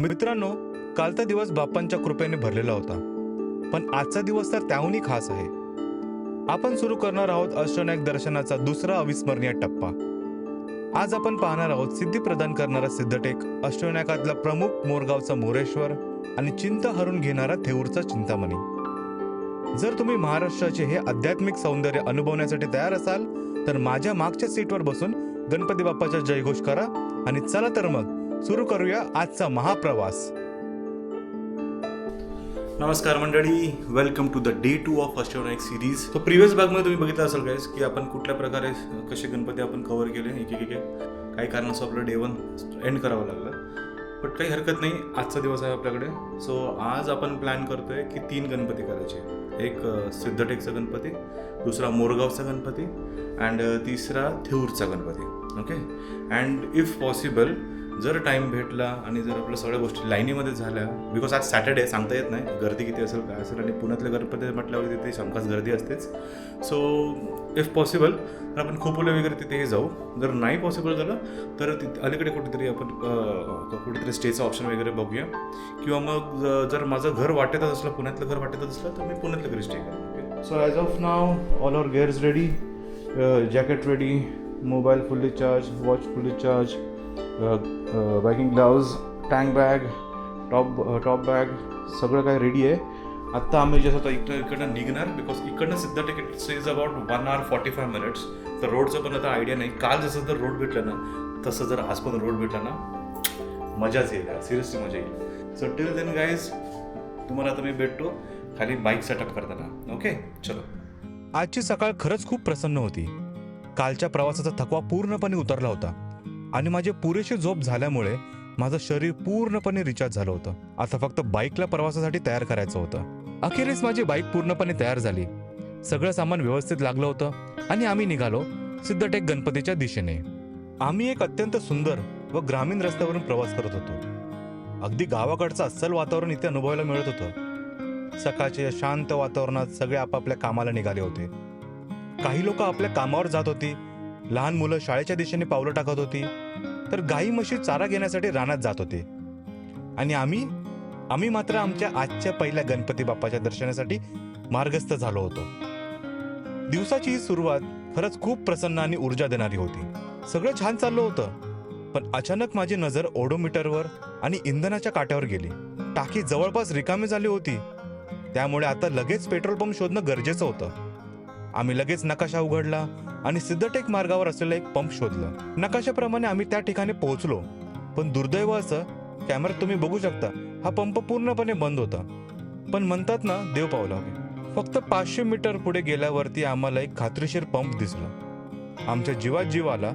मित्रांनो, कालचा दिवस बाप्पांच्या कृपेने भरलेला होता, पण आजचा दिवस तर त्याहूनही खास आहे. आपण सुरू करणार आहोत अष्टविनायक दर्शनाचा दुसरा अविस्मरणीय टप्पा. आज आपण पाहणार आहोत सिद्धी प्रदान करणारा सिद्धटेक, अष्टविनायकातला प्रमुख मोरगावचा मोरेश्वर आणि चिंता हरून घेणारा थेऊरचा चिंतामणी. जर तुम्ही महाराष्ट्राचे हे आध्यात्मिक सौंदर्य अनुभवण्यासाठी तयार असाल तर माझ्या मागच्या सीटवर बसून गणपती बाप्पाचा जयघोष करा आणि चला तर मग सुरू करूया आजचा महाप्रवास. नमस्कार मंडळी, welcome to the day 2 of Ashtavinayak series. तो प्रिव्हियस भागमध्ये तुम्ही बघितलं असेल गाईस की आपण कुठल्या प्रकारे कसे गणपती आपण कव्हर केले एक काही कारणास्तव आपलं डे 1 एंड करावं लागलं, बट काही हरकत नाही. आजचा दिवस आहे आपल्याकडे. सो आज आपण प्लॅन करतोय की 3 गणपती करायचे. एक सिद्धटेकचा गणपती, दुसरा मोरगावचा गणपती अँड तिसरा थेऊरचा Ganpati. Okay, and if possible जर टाईम भेटला आणि जर आपल्या सगळ्या गोष्टी लाईनीमध्ये झाल्या, बिकॉज आज सॅटर्डे, सांगता येत नाही गर्दी किती असेल काय असेल, आणि पुण्यातल्या गणपती म्हटल्यावर तिथे हमखास गर्दी असतेच. सो इफ पॉसिबल तर आपण खोपोली वगैरे तिथेही जाऊ. जर नाही पॉसिबल झालं तर अलीकडे कुठेतरी आपण कुठेतरी स्टेचा ऑप्शन वगैरे बघूया, किंवा मग जर माझं घर वाटेतच असलं, पुण्यातलं घर वाटेतच असलं तर मी पुण्यातलं घरी स्टे करेन. So as of now all our gears ready, jacket ready, mobile fully charge, watch fully charge, biking gloves, tank bag, top bag, सगळं काय रेडी आहे. आत्ता आम्ही जसं आता इकडनं निघणार, बिकॉज इकडनं Siddhatek is about 1 hour 45 minutes. तर रोडचं पण आता आयडिया नाही. काल जसं जर रोड भेटलं ना तसं जर आज पण रोड भेटला ना मजाच येईल, सिरियसली मजा येईल. सो टिल देन गाईज, तुम्हाला आता मी भेटतो खाली बाईक सेटअप करताना. ओके, चलो. आजची सकाळ खरंच खूप प्रसन्न होती. कालच्या प्रवासाचा थकवा पूर्णपणे उतरला होता आणि माझी पुरेशी झोप झाल्यामुळे माझं शरीर पूर्णपणे रिचार्ज झालं होतं. आता फक्त बाईकला प्रवासासाठी तयार करायचं होतं. अखेरीस माझी बाईक पूर्णपणे तयार झाली. सगळं सामान व्यवस्थित लागलं होतं आणि आम्ही निघालो सिद्धटेक गणपतीच्या दिशेने. आम्ही एक अत्यंत सुंदर व ग्रामीण रस्त्यावरून प्रवास करत होतो. अगदी गावाकडचं अस्सल वातावरण इथे अनुभवायला मिळत होतं. सकाळच्या या शांत वातावरणात सगळे आपापल्या कामाला निघाले होते. काही लोक आपल्या कामावर जात होती, लहान मुलं शाळेच्या दिशेने पावलं टाकत होती, तर गाई म्हशी चारा घेण्यासाठी रानात जात होते. आणि आम्ही मात्र आमच्या आजच्या पहिल्या गणपती बाप्पाच्या दर्शनासाठी मार्गस्थ झालो होतो. दिवसाची ही सुरुवात खरंच खूप प्रसन्न आणि ऊर्जा देणारी होती. सगळं छान चाललं होतं, पण अचानक माझी नजर ओडोमीटरवर आणि इंधनाच्या काट्यावर गेली. टाकी जवळपास रिकामी झाली होती, त्यामुळे आता लगेच पेट्रोल पंप शोधणं गरजेचं होतं. आम्ही लगेच नकाशा उघडला आणि सिद्धटेक मार्गावर असलेला एक पंप शोधलं. नकाशाप्रमाणे आम्ही त्या ठिकाणी पोहोचलो, पण दुर्दैव असं कॅमेऱ्यात तुम्ही बघू शकता हा पंप पूर्णपणे बंद होता. पण म्हणतात ना, देव पावला हवे. फक्त 500 मीटर पुढे गेल्यावरती आम्हाला एक खात्रीशीर पंप दिसला. आमच्या जीवात जीव आला.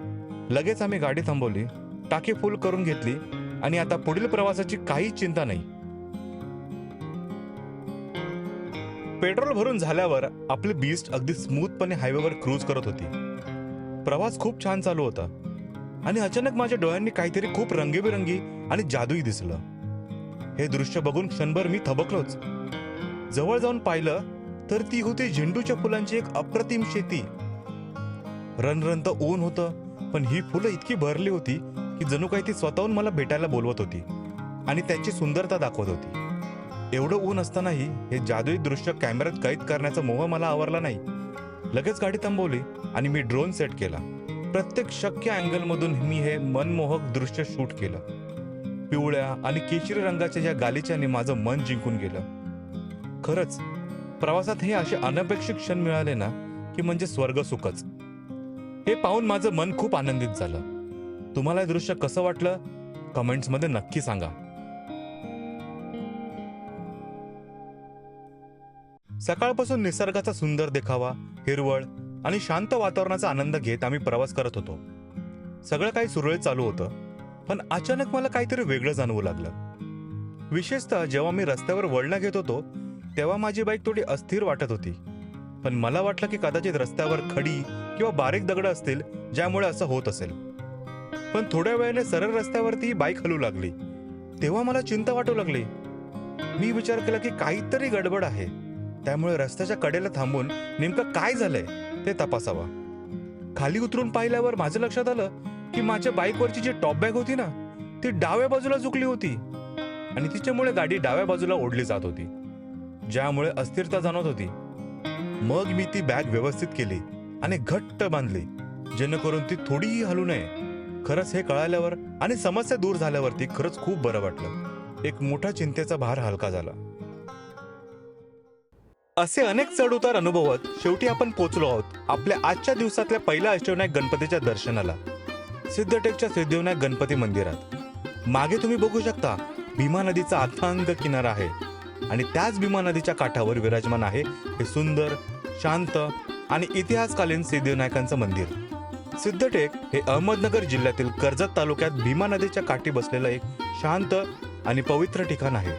लगेच आम्ही गाडी थांबवली, टाकी फुल करून घेतली आणि आता पुढील प्रवासाची काहीच चिंता नाही. पेट्रोल भरून झाल्यावर आपली बीस्ट अगदी स्मूथपणे हायवेवर क्रूज करत होती. प्रवास खूप छान चालू होता आणि अचानक माझ्या डोळ्यांनी काहीतरी खूप रंगीबेरंगी आणि जादुई दिसलं. हे दृश्य बघून क्षणभर मी थबकलोच. जवळ जाऊन पाहिलं तर ती होती झेंडूच्या फुलांची एक अप्रतिम शेती. रणरणत ऊन होतं, पण ही फुलं इतकी भरली होती की जणू काही ती स्वतःहून मला भेटायला बोलवत होती आणि त्याची सुंदरता दाखवत होती. एवढं ऊन असतानाही हे जादुई दृश्य कॅमेऱ्यात कैद करण्याचा मोह मला आवरला नाही. लगेच गाडी थांबवली आणि मी ड्रोन सेट केला. प्रत्येक शक्य अँगलमधून मी हे मनमोहक दृश्य शूट केलं. पिवळ्या आणि केशरी रंगाच्या या गालिच्याने माझं मन जिंकून गेलं. खरंच प्रवासात हे असे अनपेक्षित क्षण मिळाले ना की म्हणजे स्वर्ग सुखच. हे पाहून माझं मन खूप आनंदित झालं. तुम्हाला हे दृश्य कसं वाटलं कमेंट्समध्ये नक्की सांगा. सकाळपासून निसर्गाचा सुंदर देखावा, हिरवळ आणि शांत वातावरणाचा आनंद घेत आम्ही प्रवास करत होतो. सगळं काही सुरळीत चालू होतं, पण अचानक मला काहीतरी वेगळं जाणवू लागलं. विशेषतः जेव्हा मी रस्त्यावर वळणं घेत होतो तेव्हा माझी बाईक थोडी अस्थिर वाटत होती. पण मला वाटलं की कदाचित रस्त्यावर खडी किंवा बारीक दगड असतील ज्यामुळे असं होत असेल. पण थोड्या वेळाने सरळ रस्त्यावरती बाईक हलू लागली. तेव्हा मला चिंता वाटू लागली. मी विचार केला की काहीतरी गडबड आहे, त्यामुळे रस्त्याच्या कडेला थांबून नेमकं काय झालंय ते तपासावा. खाली उतरून पाहिल्यावर माझं लक्षात आलं की माझ्या बाईकवरची जी टॉप बॅग होती ना ती डाव्या बाजूला झुकली होती. आणि तिच्यामुळे गाडी डाव्या बाजूला ओढली जात होती, ज्यामुळे अस्थिरता जाणवत होती. मग मी ती बॅग व्यवस्थित केली आणि घट्ट बांधली, जेणेकरून ती थोडीही हलू नये. खरंच हे कळाल्यावर आणि समस्या दूर झाल्यावरती खरंच खूप बरं वाटलं. एक मोठा चिंतेचा भार हलका झाला. असे अनेक चढउतार अनुभवत शेवटी आपण पोचलो आहोत आपल्या आजच्या दिवसातल्या पहिल्या अष्टविनायक गणपतीच्या दर्शनाला, सिद्धटेकच्या सिद्धिविनायक गणपती मंदिरात. मागे तुम्ही बघू शकता भीमा नदीचा अथांग किनारा आहे आणि त्याच भीमा नदीच्या काठावर विराजमान आहे हे सुंदर, शांत आणि इतिहासकालीन सिद्धिविनायकांचं मंदिर. सिद्धटेक हे अहमदनगर जिल्ह्यातील कर्जत तालुक्यात भीमा नदीच्या काठी बसलेलं एक शांत आणि पवित्र ठिकाण आहे.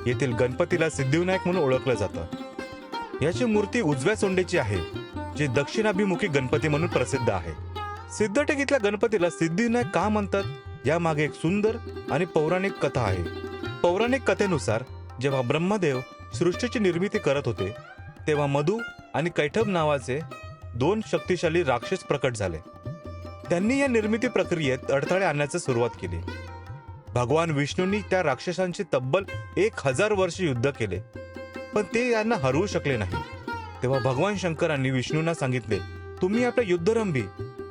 येथील गणपतीला सिद्धिविनायक म्हणून ओळखलं जातं. याची मूर्ती उजव्या सोंडेची आहे, जी दक्षिणाभिमुखी गणपती म्हणून प्रसिद्ध आहे. सिद्धटेक इथल्या गणपतीला सिद्धिविनायक का म्हणतात, यामागे एक सुंदर आणि पौराणिक कथा आहे. पौराणिक कथेनुसार जेव्हा ब्रह्मदेव सृष्टीची निर्मिती करत होते, तेव्हा मधु आणि कैठब नावाचे 2 शक्तिशाली राक्षस प्रकट झाले. त्यांनी या निर्मिती प्रक्रियेत अडथळे आणण्यास सुरुवात केली. भगवान विष्णूंनी त्या राक्षसांची तब्बल 1000 वर्ष युद्ध केले, पण ते यांना हरवू शकले नाही. तेव्हा भगवान शंकरांनी विष्णूंना सांगितले, तुम्ही आपल्या युद्धरंभी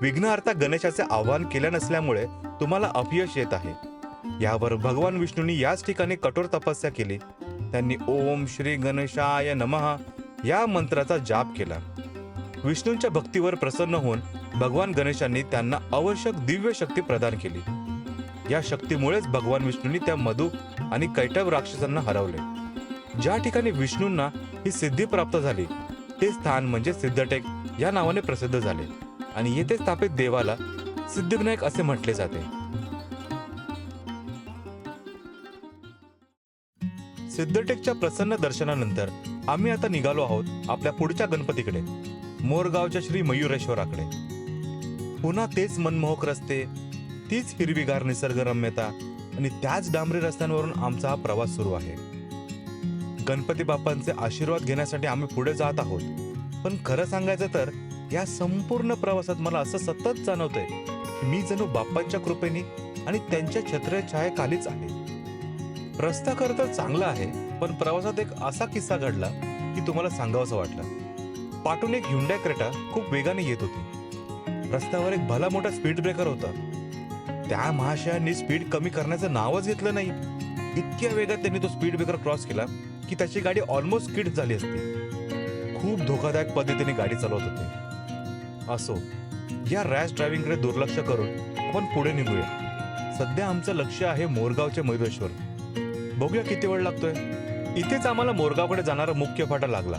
विघ्नहर्ता गणेशाचे आवाहन केले नसल्यामुळे तुम्हाला अपयश येत आहे. यावर भगवान विष्णूंनी याच ठिकाणी कठोर तपस्या केली. त्यांनी ओम श्री गणेशाय नमः या मंत्राचा जाप केला. विष्णूंच्या भक्तीवर प्रसन्न होऊन भगवान गणेशांनी त्यांना आवश्यक दिव्य शक्ती प्रदान केली. या शक्तीमुळेच भगवान विष्णूंनी त्या मधु आणि कैटभ राक्षसांना हरवले. ज्या ठिकाणी विष्णूंना ही सिद्धी प्राप्त झाली, ते स्थान म्हणजे सिद्धटेक या नावाने प्रसिद्ध झाले आणि येथे स्थापित देवाला सिद्धिविनायक असे म्हटले जाते. सिद्धटेकच्या प्रसन्न दर्शनानंतर आम्ही आता निघालो आहोत आपल्या पुढच्या गणपतीकडे, मोरगावच्या श्री मयुरेश्वराकडे. पुन्हा तेच मनमोहक रस्ते, तीच हिरवीगार निसर्गरम्यता आणि त्याच डांबरी रस्त्यांवरून आमचा हा प्रवास सुरू आहे. गणपती बाप्पांचे आशीर्वाद घेण्यासाठी आम्ही पुढे जात आहोत. पण खरं सांगायचं तर या संपूर्ण प्रवासात मला असं सतत जाणवतंय की मी जणू बाप्पांच्या कृपेने आणि त्यांच्या छत्रछायेखालीच आहे. रस्ता खरं तर चांगला आहे, पण प्रवासात एक असा किस्सा घडला की तुम्हाला सांगावंसं वाटलं. पाठून एक ह्युंडाय क्रेटा खूप वेगाने येत होती. रस्त्यावर एक भला मोठा स्पीड ब्रेकर होता. त्या महाशयांनी स्पीड कमी करण्याचं नावच घेतलं नाही. इतक्या वेगात त्यांनी तो स्पीड ब्रेकर क्रॉस केला की त्याची गाडी ऑलमोस्ट स्किड झाली असती. खूप धोकादायक पद्धतीने गाडी चालवत होते. असो, या रॅश ड्रायव्हिंगकडे दुर्लक्ष करून आपण पुढे निघूया. सध्या आमचं लक्ष आहे मोरगावचे मयुरेश्वर. बघूया किती वेळ लागतोय. इथेच आम्हाला मोरगावकडे जाणारा मुख्य फाटा लागला.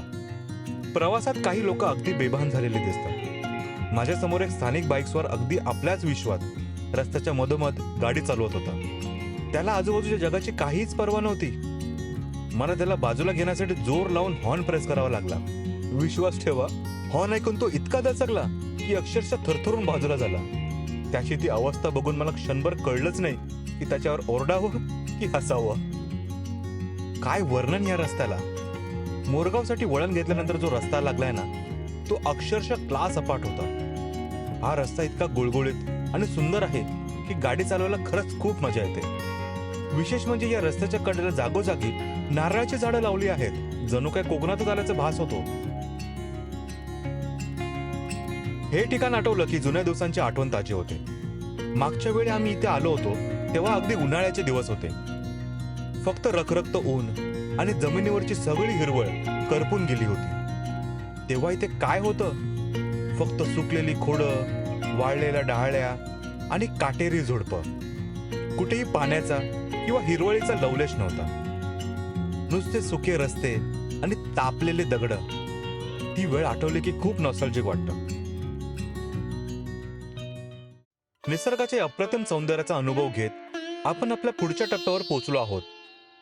प्रवासात काही लोक अगदी बेभान झालेले दिसतात. माझ्या समोर एक स्थानिक बाईक्सवर अगदी आपल्याच विश्वात रस्त्याच्या मधोमध गाडी चालवत होता. त्याला आजूबाजूच्या जगाची काहीच पर्वा नव्हती. मला त्याला बाजूला घेण्यासाठी जोर लावून हॉर्न प्रेस करावा लागला. विश्वास ठेवा, हॉर्न ऐकून तो इतका दचकला की अक्षरशः थरथरून बाजूला झाला. त्याची ती अवस्था बघून मला क्षणभर कळलंच नाही की त्याच्यावर ओरडावं की हसावं. काय वर्णन या रस्त्याला. मोरगावसाठी वळण घेतल्यानंतर जो रस्ता लागलाय ना, तो अक्षरशः क्लास अपार्ट होता. हा रस्ता इतका गुळगुळीत आणि सुंदर आहे की गाडी चालवायला खरंच खूप मजा येते. विशेष म्हणजे या रस्त्याच्या कडेला जागोजागी नारळाची झाडं लावली आहेत. जणू काय कोकणातच आल्याचा भास होतो. हे ठिकाण आठवलं की जुन्या दिवसांची आठवण ताजी होते. मागच्या वेळी आम्ही इथे आलो होतो तेव्हा अगदी उन्हाळ्याचे दिवस होते. फक्त रखरखत ऊन आणि जमिनीवरची सगळी हिरवळ करपून गेली होती. तेव्हा इथे काय होतं? फक्त सुकलेली खोडं, वाळलेल्या डहाळ्या आणि काटेरी झुडपं. कुठेही पाण्याचा किंवा हिरवळीचा लवलेश नव्हता. नुसते सुके रस्ते आणि तापलेले दगड. ती वेळ आठवली की खूप नॉस्टॅल्जिक वाटतं. निसर्गाच्या अप्रतिम सौंदर्याचा अनुभव घेत आपण आपल्या पुढच्या टप्प्यावर पोहोचलो आहोत.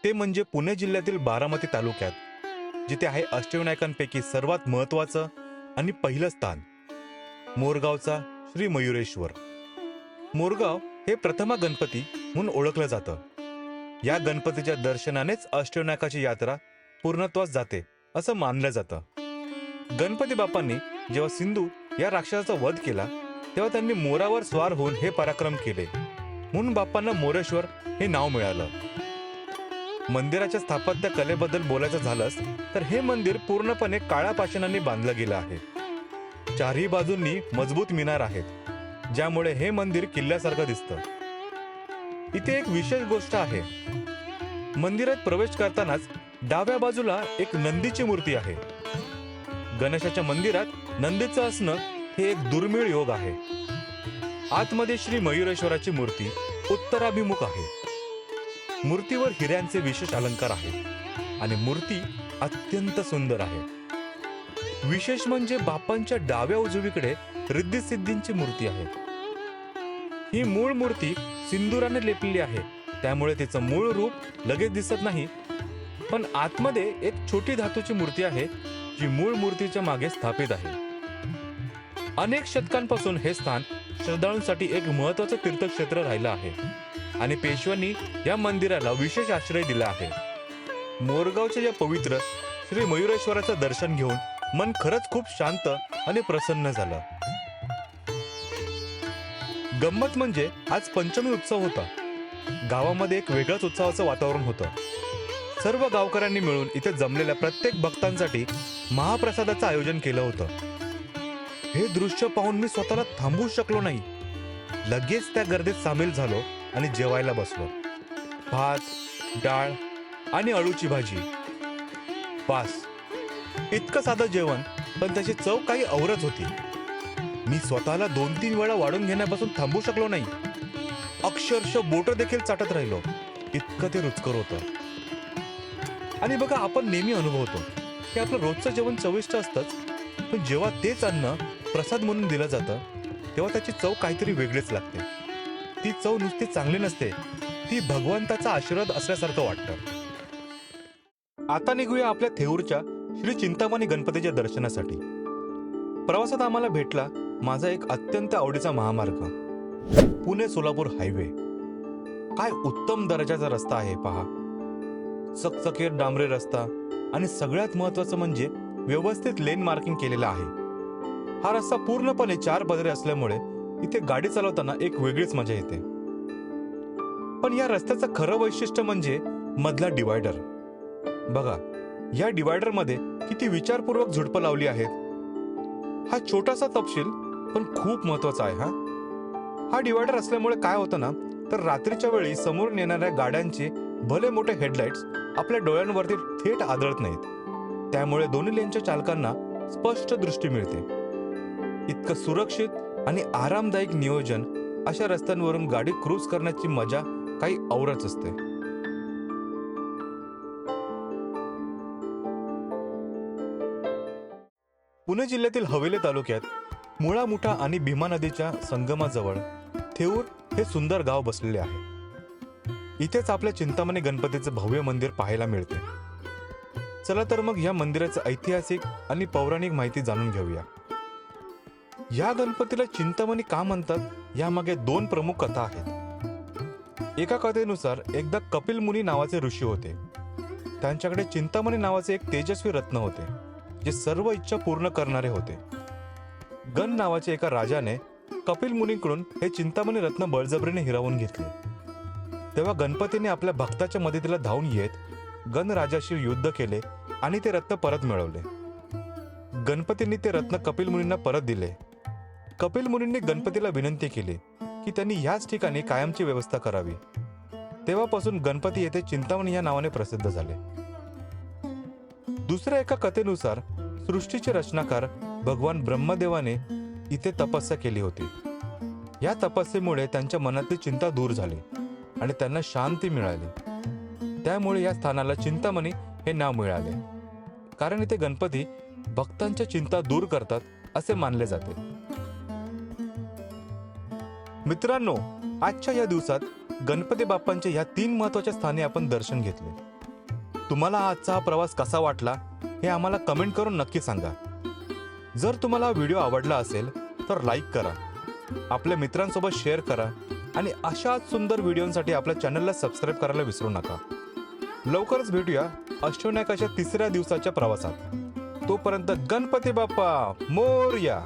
ते म्हणजे पुणे जिल्ह्यातील बारामती तालुक्यात, जिथे आहे अष्टविनायकांपैकी सर्वात महत्वाचं आणि पहिलं स्थान, मोरगावचा श्री मयुरेश्वर. मोरगाव हे प्रथमा गणपती म्हणून ओळखलं जातं. या गणपतीच्या दर्शनानेच अष्टविनायकाची यात्रा पूर्णत्वास जाते असं मानलं जातं. गणपती बाप्पांनी जेव्हा सिंधू या राक्षसाचा वध केला तेव्हा त्यांनी मोरावर स्वार होऊन हे पराक्रम केले, म्हणून बाप्पांना मोरेश्वर हे नाव मिळालं. मंदिराच्या स्थापत्य कलेबद्दल बोलायचं झालंच तर हे मंदिर पूर्णपणे काळ्या पाषाणांनी बांधलं गेलं आहे. चारही बाजूंनी मजबूत मिनार आहेत, ज्यामुळे हे मंदिर किल्ल्यासारखं दिसतं. इथे एक विशेष गोष्ट आहे. मंदिरात प्रवेश करतानाच डाव्या बाजूला एक नंदीची मूर्ती आहे. गणेशाच्या मंदिरात नंदीचं असणं हे एक दुर्मिळ योग आहे. आतमध्ये श्री मयुरेश्वराची मूर्ती उत्तराभिमुख आहे. मूर्तीवर हिऱ्यांचे विशेष अलंकार आहेत आणि मूर्ती अत्यंत सुंदर आहे. विशेष म्हणजे बाप्पांच्या डाव्या उजवीकडे रिद्धी सिद्धींची मूर्ती आहे. ही मूळ मूर्ती सिंदुराने लेपलेली आहे, त्यामुळे तिचं मूळ रूप लगेच दिसत नाही. पण आतमध्ये एक छोटी धातूची मूर्ती आहे, जी मूळ मूर्तीच्या मागे स्थापित आहे. अनेक शतकांपासून हे स्थान श्रद्धाळूंसाठी एक महत्वाचं तीर्थक्षेत्र राहिलं आहे आणि पेशव्यांनी या मंदिराला विशेष आश्रय दिला आहे. मोरगावच्या या पवित्र श्री मयुरेश्वराचं दर्शन घेऊन मन खरंच खूप शांत आणि प्रसन्न झालं. गंमत म्हणजे आज पंचमी उत्सव होता. गावामध्ये एक वेगळंच उत्सवाचं वातावरण होतं. सर्व गावकऱ्यांनी मिळून इथे जमलेल्या प्रत्येक भक्तांसाठी महाप्रसादाचं आयोजन केलं होतं. हे दृश्य पाहून मी स्वतःला थांबवू शकलो नाही. लगेच त्या गर्दीत सामील झालो आणि जेवायला बसलो. भात, डाळ आणि अळूची भाजी. बास, इतकं साधं जेवण, पण त्याची चव काही औरच होती. मी स्वतःला 2-3 वेळा वाढून घेण्यापासून थांबू शकलो नाही. अक्षरशः बोट देखील चाटत राहिलो, इतकं ते रुचकर होतं. आणि बघा, आपण नेहमी अनुभवतो की आपलं रोजचं जेवण चविष्ट असतंच, पण जेव्हा तेच अन्न प्रसाद म्हणून दिलं जातं तेव्हा त्याची चव काहीतरी वेगळीच लागते. ती चव नुसती चांगली नसते, ती भगवंताचा आशीर्वाद असल्यासारखं वाटतं. आता निघूया आपल्या थेऊरच्या श्री चिंतामणी गणपतीच्या दर्शनासाठी. प्रवासात आम्हाला भेटला माझा एक अत्यंत आवडीचा महामार्ग, पुणे सोलापूर हायवे. काय उत्तम दर्जाचा रस्ता आहे पहा. चकचकीत डांबरी रस्ता आणि सगळ्यात महत्वाचं म्हणजे व्यवस्थित लेन मार्किंग केलेला आहे. हा रस्ता पूर्णपणे 4 पदरी असल्यामुळे इथे गाडी चालवताना एक वेगळीच मजा येते. पण या रस्त्याचं खरं वैशिष्ट्य म्हणजे मधला डिवायडर. बघा, या डिवायडर मध्ये किती विचारपूर्वक झुडपं लावली आहेत. हा छोटासा तपशील पण खूप महत्वाचा आहे. हा डिवायडर असल्यामुळे काय होतं ना, तर रात्रीच्या वेळी समोरून येणाऱ्या गाड्यांचे भले मोठे हेडलाइट्स आपल्या डोळ्यांवरती थेट आदळत नाहीत. त्यामुळे दोन्ही लेनच्या चालकांना स्पष्ट दृष्टी मिळते. इतकं सुरक्षित आणि आरामदायक नियोजन अशा रस्त्यांवरून गाडी क्रूज करण्याची मजा काही औरच असते. पुणे जिल्ह्यातील हवेली तालुक्यात मुळा मुठा आणि भीमा नदीच्या संगमाजवळ थेऊर हे सुंदर गाव बसलेले आहे. इथेच आपल्या चिंतामणी गणपतीचे भव्य मंदिर पाहायला मिळते. चला तर मग या मंदिराचं ऐतिहासिक आणि पौराणिक माहिती जाणून घेऊया. या गणपतीला चिंतामणी का म्हणतात यामागे 2 प्रमुख कथा आहेत. एका कथेनुसार एकदा कपिल मुनी नावाचे ऋषी होते. त्यांच्याकडे चिंतामणी नावाचे एक तेजस्वी रत्न होते, जे सर्व इच्छा पूर्ण करणारे होते. गण नावाच्या एका राजाने कपिल मुनीकडून हे चिंतामणी रत्न बळजबरीने हिरावून घेतले. तेव्हा गणपतीने आपल्या भक्ताच्या मदतीला धावून येत गणराजाशी युद्ध केले आणि ते रत्न परत मिळवले. गणपतींनी ते रत्न कपिल मुनींना परत दिले. कपिल मुनींनी गणपतीला विनंती केली की त्यांनी याच ठिकाणी कायमची व्यवस्था करावी. तेव्हापासून गणपती येथे चिंतामणी या नावाने प्रसिद्ध झाले. दुसऱ्या एका कथेनुसार सृष्टीचे रचनाकार भगवान ब्रह्मदेवाने इथे तपस्या केली होती. या तपस्येमुळे त्यांच्या मनातली चिंता दूर झाली आणि त्यांना शांती मिळाली. त्यामुळे या स्थानाला चिंतामणी हे नाव मिळाले, कारण इथे गणपती भक्तांच्या चिंता दूर करतात असे मानले जाते. मित्रांनो, आजच्या या दिवसात गणपती बाप्पांच्या या 3 महत्वाच्या स्थानी आपण दर्शन घेतले. तुम्हाला आजचा हा प्रवास कसा वाटला हे आम्हाला कमेंट करून नक्की सांगा. जर तुम्हाला हा व्हिडिओ आवडला असेल तर लाईक करा, आपल्या मित्रांसोबत शेअर करा आणि अशाच सुंदर व्हिडिओसाठी आपल्या चॅनलला सबस्क्राईब करायला विसरू नका. लवकरच भेटूया अष्टविनायकाच्या 3ऱ्या दिवसाच्या प्रवासात. तोपर्यंत गणपती बाप्पा मोरया.